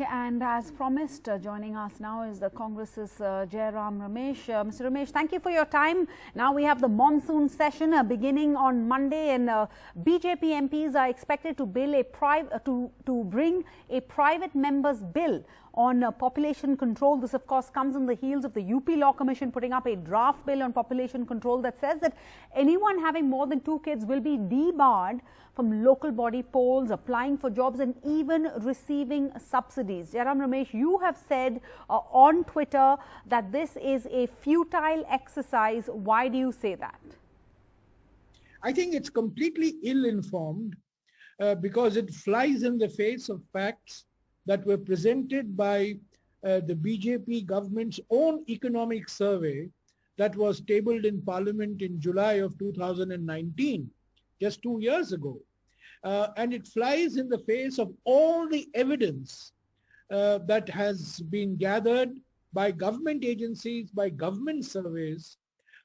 and as promised, joining us now is the Congress's Jairam Ramesh. Mr. Ramesh, thank you for your time. Now we have the monsoon session beginning on Monday, and BJP MPs are expected to bring a private member's bill on population control. This, of course, comes on the heels of the UP Law Commission putting up a draft bill on population control that says that anyone having more than 2 kids will be debarred from local body polls, applying for jobs and even receiving subsidies. Jairam Ramesh, you have said on Twitter that this is a futile exercise. Why do you say that? I think it's completely ill-informed because it flies in the face of facts that were presented by the BJP government's own economic survey that was tabled in Parliament in July of 2019, just 2 years ago. And it flies in the face of all the evidence that has been gathered by government agencies, by government surveys,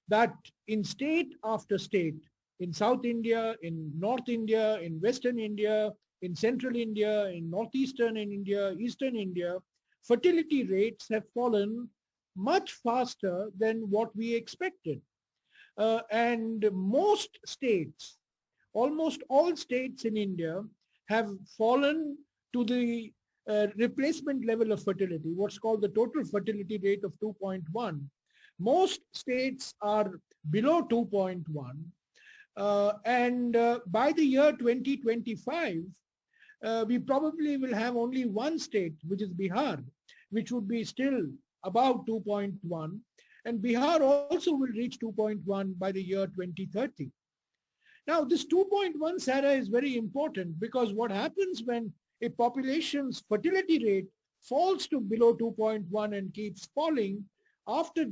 that in state after state, in South India, in North India, in Western India, in Central India, in Northeastern India, Eastern India, fertility rates have fallen much faster than what we expected. And most states, almost all states in India have fallen to the replacement level of fertility, what's called the total fertility rate of 2.1. Most states are below 2.1. And by the year 2025, we probably will have only one state, which is Bihar, which would be still about 2.1. And Bihar also will reach 2.1 by the year 2030. Now, this 2.1, Sarah, is very important because what happens when a population's fertility rate falls to below 2.1 and keeps falling, after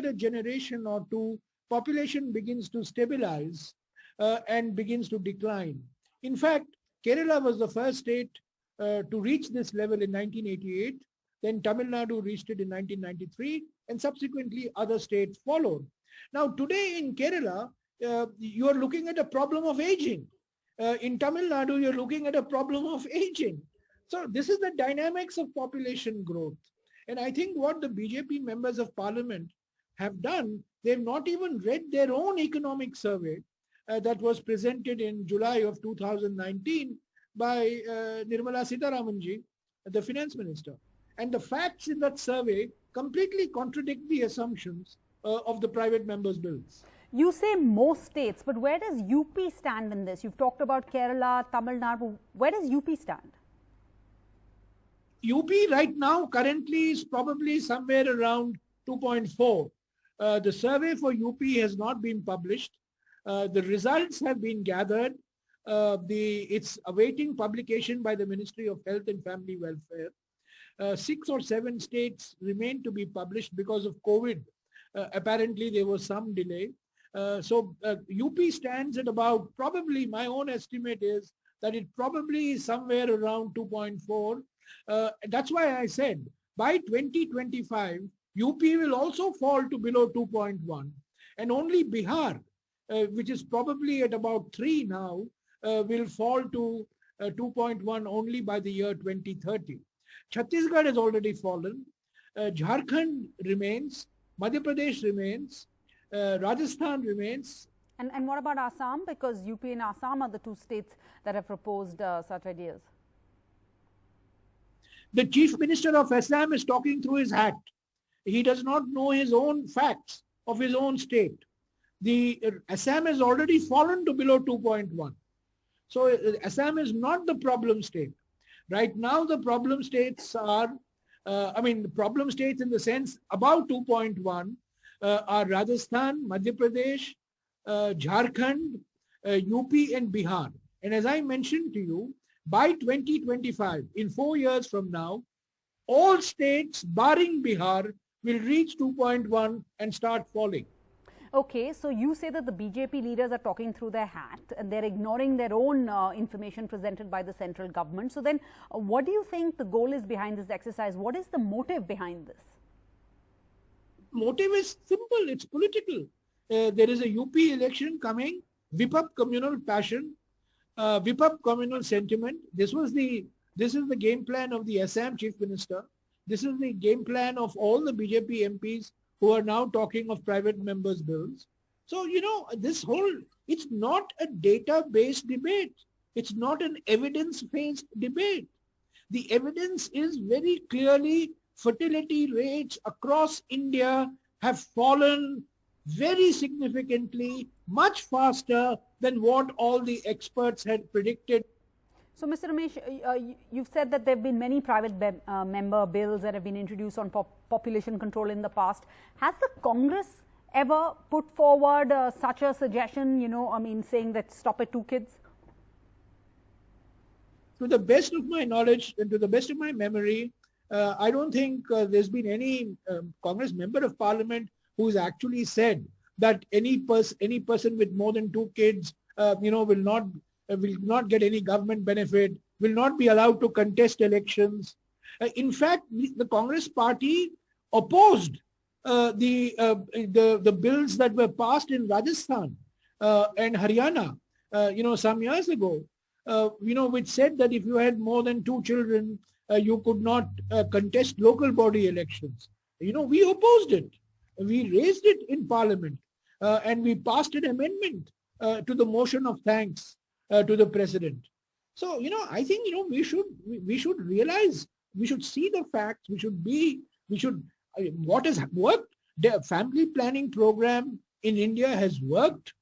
a generation or two, population begins to stabilize and begins to decline. In fact, Kerala was the first state to reach this level in 1988. Then Tamil Nadu reached it in 1993, and subsequently other states followed. Now, today in Kerala, you are looking at a problem of aging. In Tamil Nadu, you're looking at a problem of aging. So this is the dynamics of population growth. And I think what the BJP members of parliament have done, they've not even read their own economic survey that was presented in July of 2019 by Nirmala Sitharamanji, the finance minister. And the facts in that survey completely contradict the assumptions of the private members' bills. You say most states, but where does UP stand in this? You've talked about Kerala, Tamil Nadu. Where does UP stand? UP right now currently is probably somewhere around 2.4. The survey for UP has not been published. The results have been gathered. It's awaiting publication by the Ministry of Health and Family Welfare. 6 or 7 states remain to be published because of COVID. Apparently, there was some delay. So UP stands at about, probably my own estimate is that it probably is somewhere around 2.4. That's why I said by 2025, UP will also fall to below 2.1. And only Bihar, which is probably at about 3 now, will fall to 2.1 only by the year 2030. Chhattisgarh has already fallen. Jharkhand remains. Madhya Pradesh remains. Rajasthan remains. And what about Assam? Because UP and Assam are the 2 states that have proposed such ideas. The Chief Minister of Assam is talking through his hat. He does not know his own facts of his own state. The Assam has already fallen to below 2.1. So Assam is not the problem state. Right now, the problem states are, the problem states in the sense about 2.1 are Rajasthan, Madhya Pradesh, Jharkhand, UP and Bihar. And as I mentioned to you, by 2025, in 4 years from now, all states barring Bihar will reach 2.1 and start falling. Okay, so you say that the BJP leaders are talking through their hat and they're ignoring their own information presented by the central government. So then what do you think the goal is behind this exercise? What is the motive behind this? Motive is simple. It's political. There is a UP election coming. Whip up communal passion. Whip up communal sentiment. This was the This is the game plan of the Assam Chief Minister. This is the game plan of all the BJP MPs who are now talking of private members' bills. So, it's not a data-based debate. It's not an evidence-based debate. The evidence is very clearly fertility rates across India have fallen very significantly, much faster than what all the experts had predicted. So, Mr. Ramesh, you've said that there have been many private member bills that have been introduced on population control in the past. Has the Congress ever put forward such a suggestion, saying that stop at 2 kids? To the best of my knowledge and to the best of my memory, I don't think there's been any Congress member of Parliament who's actually said that any person with more than 2 kids, will not get any government benefit, will not be allowed to contest elections. In fact, the Congress party opposed the bills that were passed in Rajasthan and Haryana, some years ago, which said that if you had more than 2 children, you could not contest local body elections. We opposed it. We raised it in Parliament and we passed an amendment to the motion of thanks to the President. So, I think, we should realize, we should see the facts, what has worked. The family planning program in India has worked.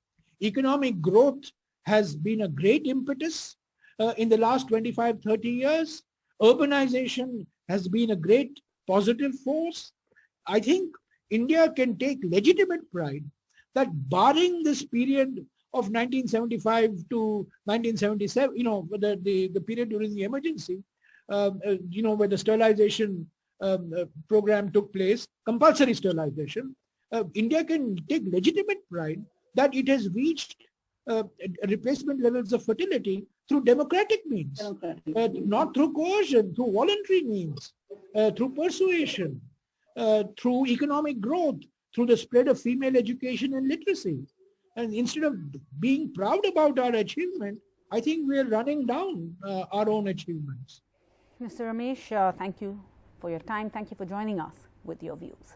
Economic growth has been a great impetus in the last 25, 30 years. Urbanization has been a great positive force. I think India can take legitimate pride that barring this period of 1975 to 1977, the period during the emergency, where the sterilization program took place, compulsory sterilization, India can take legitimate pride that it has reached replacement levels of fertility through democratic means, not through coercion, through voluntary means, through persuasion, through economic growth, through the spread of female education and literacy. And instead of being proud about our achievement, I think we are running down our own achievements. Mr. Ramesh, thank you for your time. Thank you for joining us with your views.